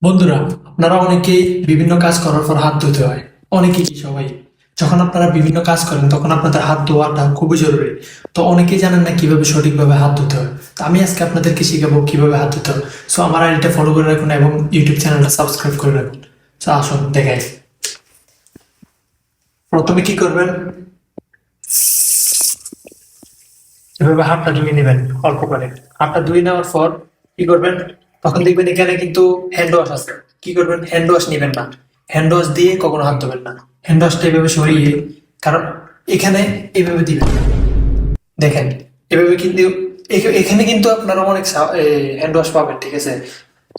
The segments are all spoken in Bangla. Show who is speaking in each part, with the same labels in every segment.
Speaker 1: বন্ধুরা, আপনারা অনেকেই বিভিন্ন কাজ করার পর হাত ধুতে হয়। অনেকেই কি সবাই যখন আপনারা বিভিন্ন কাজ করেন তখন আপনাদের হাত ধোয়াটা খুবই জরুরি। তো অনেকেই জানেন না কিভাবে সঠিকভাবে হাত ধুতে হয়। তো আমি আজকে আপনাদেরকে শিখাবো কিভাবে হাত ধুতে হয়। সো আমার আইডিটা ফলো করে রাখুন এবং ইউটিউব চ্যানেলটা সাবস্ক্রাইব করে রাখুন। তো আসুন দেখাই। প্রথমে কি করবেন, এভাবে হাতটা ধুয়ে নেবেন অল্প করে। হাতটা ধুয়ে নেওয়ার পর কি করবেন, তখন দেখবেন এখানে কিন্তু হ্যান্ড ওয়াশ আছে। কি করবেন, হ্যান্ড ওয়াশ নেবেন না, হ্যান্ড ওয়াশ দিয়ে কখনো হাত ধোবেন না। হ্যান্ড ওয়াশটা এভাবে সরিয়ে, কারণ এখানে এভাবে দিবেন, দেখেন এভাবে কিন্তু এখানে কিন্তু আপনারা অনেক হ্যান্ড ওয়াশ পাবেন, ঠিক আছে।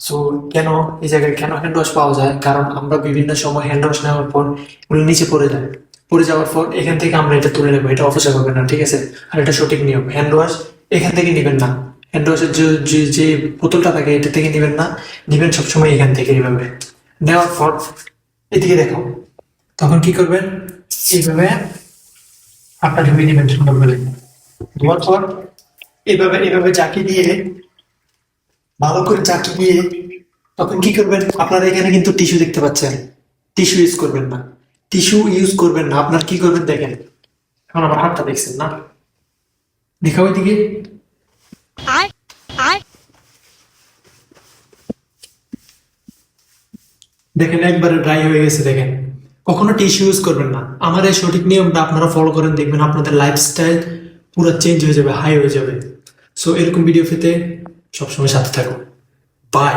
Speaker 1: সো কেন এই জায়গায় কেন হ্যান্ড ওয়াশ পাওয়া যায়, কারণ আমরা বিভিন্ন সময় হ্যান্ড ওয়াশ নেওয়ার পর এগুলো নিচে পড়ে যায়। পড়ে যাওয়ার পর এখান থেকে আমরা এটা তুলে নেবো, এটা অপচয় করবেন না, ঠিক আছে। আর এটা সঠিক নিয়ম, হ্যান্ড ওয়াশ এখান থেকে নিবেন না। হ্যান্ড ওয়াশের যে যে যে বোতলটা থাকে এটা থেকে নিবেন না, নিবেন সবসময় এখান থেকে। এইভাবে নেওয়ার পর এদিকে দেখো, তখন কি করবেন, এইভাবে আপনার ধুয়ে নেবেন সুন্দর করে। ধোয়ার পর এভাবে এভাবে চাকি দিয়ে, ভালো করে চাকি দিয়ে, তখন কি করবেন, আপনারা এখানে কিন্তু টিস্যু দেখতে পাচ্ছেন। টিস্যু ইউজ করবেন না, টিস্যু ইউজ করবেন না। আপনার কি করবেন দেখেন, এখন আমার হাতটা দেখছেন না, দেখাও এদিকে। দেখেন একবারে ড্রাই হয়ে গেছে, দেখেন। কখনো টিস্যু ইউজ করবেন না। আমার এই সঠিক নিয়মটা আপনারা ফলো করেন, দেখবেন আপনাদের লাইফস্টাইল পুরো চেঞ্জ হয়ে যাবে, হাই হয়ে যাবে। সো এরকম ভিডিও পেতে সবসময় সাথে থাকুন। বাই।